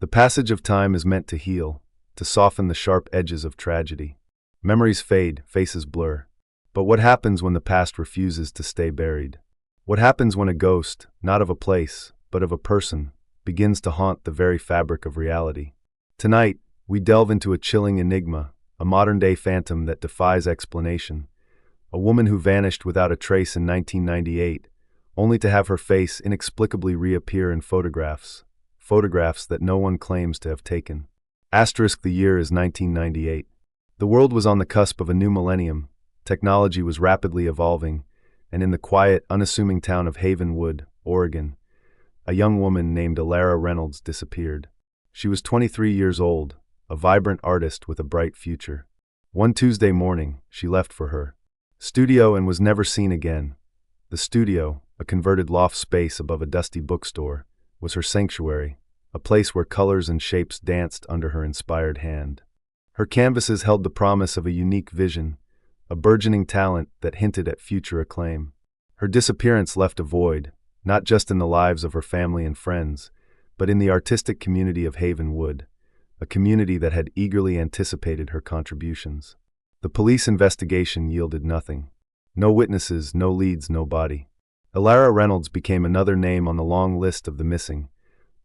The passage of time is meant to heal, to soften the sharp edges of tragedy. Memories fade, faces blur. But what happens when the past refuses to stay buried? What happens when a ghost, not of a place, but of a person, begins to haunt the very fabric of reality? Tonight, we delve into a chilling enigma, a modern-day phantom that defies explanation. A woman who vanished without a trace in 1998, only to have her face inexplicably reappear in photographs that no one claims to have taken. The year is 1998. The world was on the cusp of a new millennium. Technology was rapidly evolving, and in the quiet, unassuming town of Havenwood, Oregon, a young woman named Alara Reynolds disappeared. She was 23 years old, a vibrant artist with a bright future. One Tuesday morning, she left for her studio and was never seen again. The studio, a converted loft space above a dusty bookstore, was her sanctuary, a place where colors and shapes danced under her inspired hand. Her canvases held the promise of a unique vision, a burgeoning talent that hinted at future acclaim. Her disappearance left a void, not just in the lives of her family and friends, but in the artistic community of Havenwood, a community that had eagerly anticipated her contributions. The police investigation yielded nothing. No witnesses, no leads, no body. Alara Reynolds became another name on the long list of the missing,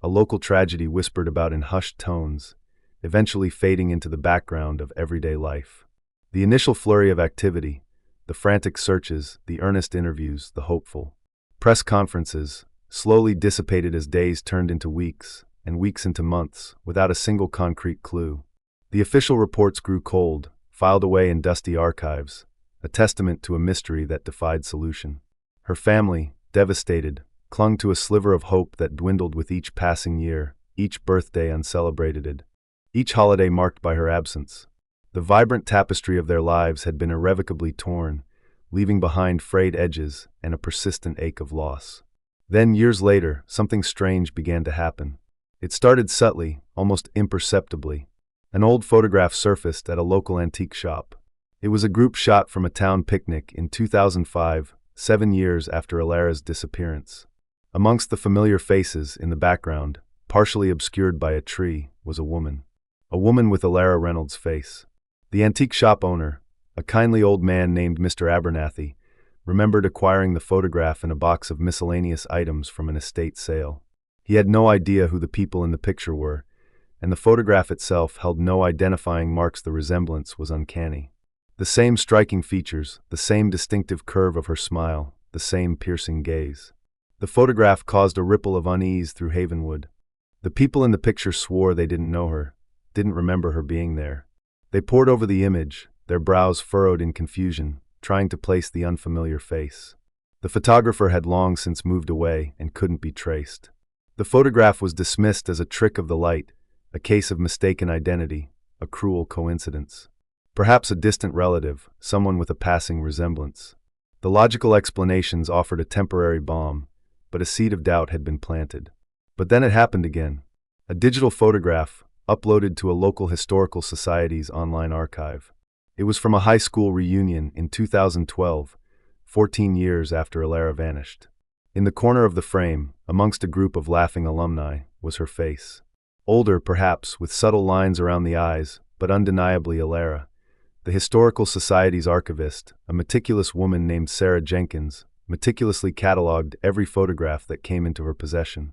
a local tragedy whispered about in hushed tones, eventually fading into the background of everyday life. The initial flurry of activity, the frantic searches, the earnest interviews, the hopeful press conferences, slowly dissipated as days turned into weeks, and weeks into months, without a single concrete clue. The official reports grew cold, filed away in dusty archives, a testament to a mystery that defied solution. Her family, devastated, clung to a sliver of hope that dwindled with each passing year, each birthday uncelebrated, each holiday marked by her absence. The vibrant tapestry of their lives had been irrevocably torn, leaving behind frayed edges and a persistent ache of loss. Then, years later, something strange began to happen. It started subtly, almost imperceptibly. An old photograph surfaced at a local antique shop. It was a group shot from a town picnic in 2005, 7 years after Alara's disappearance. Amongst the familiar faces in the background, partially obscured by a tree, was a woman. A woman with Alara Reynolds' face. The antique shop owner, a kindly old man named Mr. Abernathy, remembered acquiring the photograph in a box of miscellaneous items from an estate sale. He had no idea who the people in the picture were, and the photograph itself held no identifying marks. The resemblance was uncanny. The same striking features, the same distinctive curve of her smile, the same piercing gaze. The photograph caused a ripple of unease through Havenwood. The people in the picture swore they didn't know her, didn't remember her being there. They pored over the image, their brows furrowed in confusion, trying to place the unfamiliar face. The photographer had long since moved away and couldn't be traced. The photograph was dismissed as a trick of the light, a case of mistaken identity, a cruel coincidence. Perhaps a distant relative, someone with a passing resemblance. The logical explanations offered a temporary balm, but a seed of doubt had been planted. But then it happened again. A digital photograph, uploaded to a local historical society's online archive. It was from a high school reunion in 2012, 14 years after Alara vanished. In the corner of the frame, amongst a group of laughing alumni, was her face. Older, perhaps, with subtle lines around the eyes, but undeniably Alara. The Historical Society's archivist, a meticulous woman named Sarah Jenkins, meticulously catalogued every photograph that came into her possession.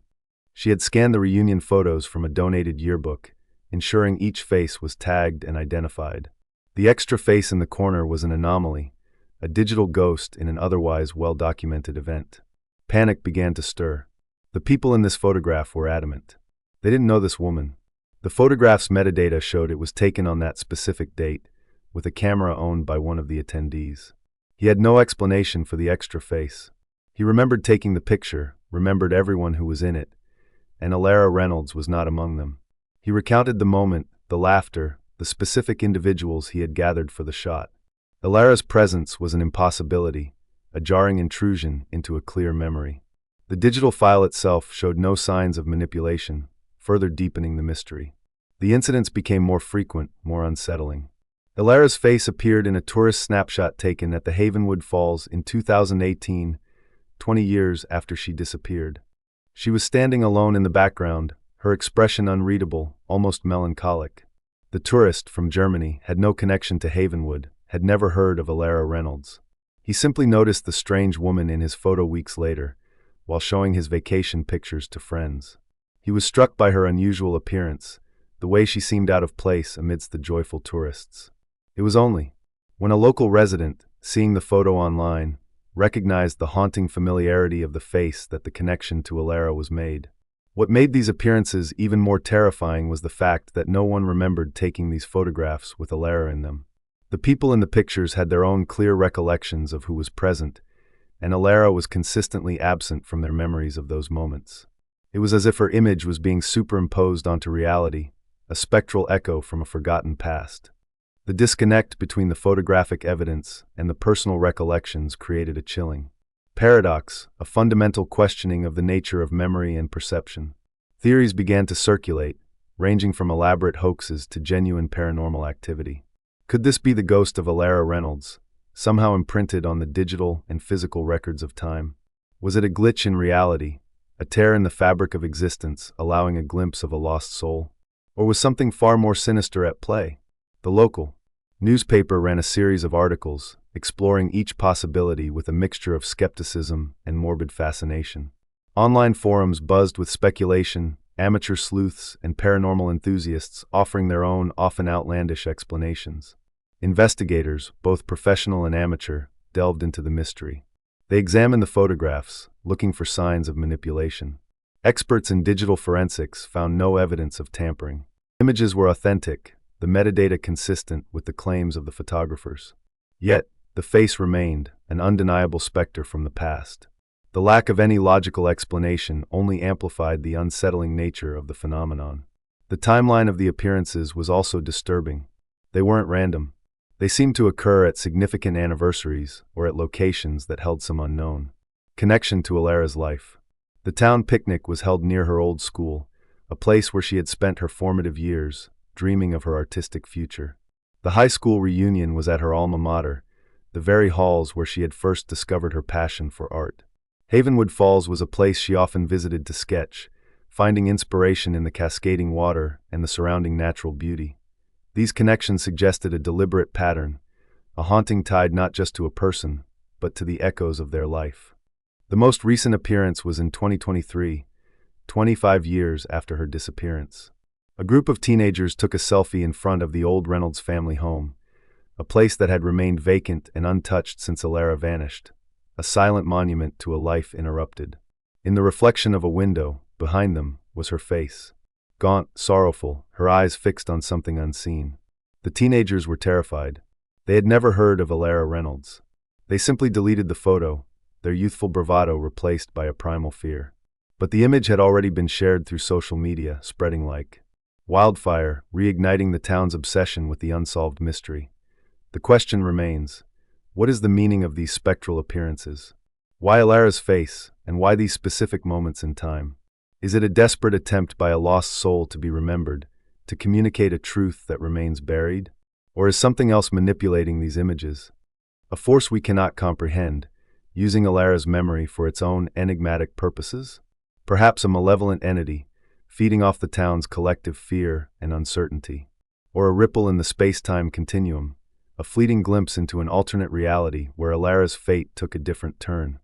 She had scanned the reunion photos from a donated yearbook, ensuring each face was tagged and identified. The extra face in the corner was an anomaly, a digital ghost in an otherwise well-documented event. Panic began to stir. The people in this photograph were adamant. They didn't know this woman. The photograph's metadata showed it was taken on that specific date, with a camera owned by one of the attendees. He had no explanation for the extra face. He remembered taking the picture, remembered everyone who was in it, and Alara Reynolds was not among them. He recounted the moment, the laughter, the specific individuals he had gathered for the shot. Alara's presence was an impossibility, a jarring intrusion into a clear memory. The digital file itself showed no signs of manipulation, further deepening the mystery. The incidents became more frequent, more unsettling. Alara's face appeared in a tourist snapshot taken at the Havenwood Falls in 2018, 20 years after she disappeared. She was standing alone in the background, her expression unreadable, almost melancholic. The tourist from Germany had no connection to Havenwood, had never heard of Alara Reynolds. He simply noticed the strange woman in his photo weeks later, while showing his vacation pictures to friends. He was struck by her unusual appearance, the way she seemed out of place amidst the joyful tourists. It was only when a local resident, seeing the photo online, recognized the haunting familiarity of the face that the connection to Alara was made. What made these appearances even more terrifying was the fact that no one remembered taking these photographs with Alara in them. The people in the pictures had their own clear recollections of who was present, and Alara was consistently absent from their memories of those moments. It was as if her image was being superimposed onto reality, a spectral echo from a forgotten past. The disconnect between the photographic evidence and the personal recollections created a chilling paradox, a fundamental questioning of the nature of memory and perception. Theories began to circulate, ranging from elaborate hoaxes to genuine paranormal activity. Could this be the ghost of Alara Reynolds, somehow imprinted on the digital and physical records of time? Was it a glitch in reality, a tear in the fabric of existence, allowing a glimpse of a lost soul? Or was something far more sinister at play? The local newspaper ran a series of articles, exploring each possibility with a mixture of skepticism and morbid fascination. Online forums buzzed with speculation, amateur sleuths and paranormal enthusiasts offering their own, often outlandish explanations. Investigators, both professional and amateur, delved into the mystery. They examined the photographs, looking for signs of manipulation. Experts in digital forensics found no evidence of tampering. Images were authentic, the metadata consistent with the claims of the photographers. Yet, the face remained, an undeniable specter from the past. The lack of any logical explanation only amplified the unsettling nature of the phenomenon. The timeline of the appearances was also disturbing. They weren't random. They seemed to occur at significant anniversaries or at locations that held some unknown connection to Alara's life. The town picnic was held near her old school, a place where she had spent her formative years, dreaming of her artistic future. The high school reunion was at her alma mater, the very halls where she had first discovered her passion for art. Havenwood Falls was a place she often visited to sketch, finding inspiration in the cascading water and the surrounding natural beauty. These connections suggested a deliberate pattern, a haunting tied not just to a person, but to the echoes of their life. The most recent appearance was in 2023, 25 years after her disappearance. A group of teenagers took a selfie in front of the old Reynolds family home, a place that had remained vacant and untouched since Alara vanished, a silent monument to a life interrupted. In the reflection of a window, behind them, was her face. Gaunt, sorrowful, her eyes fixed on something unseen. The teenagers were terrified. They had never heard of Alara Reynolds. They simply deleted the photo, their youthful bravado replaced by a primal fear. But the image had already been shared through social media, spreading like wildfire, reigniting the town's obsession with the unsolved mystery. The question remains, what is the meaning of these spectral appearances? Why Alara's face, and why these specific moments in time? Is it a desperate attempt by a lost soul to be remembered, to communicate a truth that remains buried? Or is something else manipulating these images? A force we cannot comprehend, using Alara's memory for its own enigmatic purposes? Perhaps a malevolent entity, feeding off the town's collective fear and uncertainty. Or a ripple in the space-time continuum, a fleeting glimpse into an alternate reality where Alara's fate took a different turn.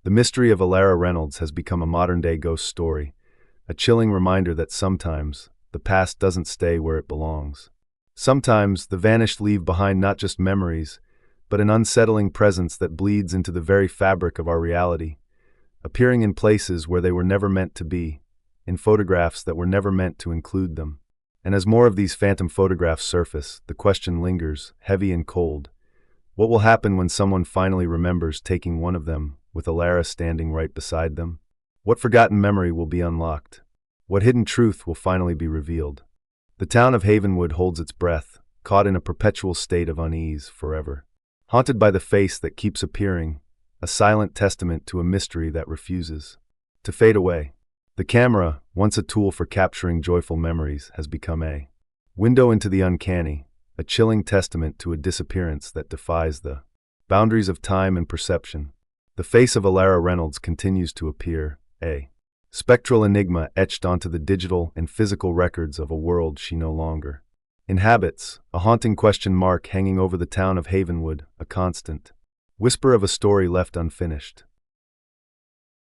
The mystery of Alara Reynolds has become a modern-day ghost story, a chilling reminder that sometimes the past doesn't stay where it belongs. Sometimes the vanished leave behind not just memories, but an unsettling presence that bleeds into the very fabric of our reality, appearing in places where they were never meant to be, in photographs that were never meant to include them. And as more of these phantom photographs surface, the question lingers, heavy and cold. What will happen when someone finally remembers taking one of them, with Alara standing right beside them? What forgotten memory will be unlocked? What hidden truth will finally be revealed? The town of Havenwood holds its breath, caught in a perpetual state of unease forever. Haunted by the face that keeps appearing, a silent testament to a mystery that refuses to fade away. The camera, once a tool for capturing joyful memories, has become a window into the uncanny, a chilling testament to a disappearance that defies the boundaries of time and perception. The face of Alara Reynolds continues to appear, a Spectral enigma etched onto the digital and physical records of a world she no longer inhabits, a haunting question mark hanging over the town of Havenwood, a constant whisper of a story left unfinished.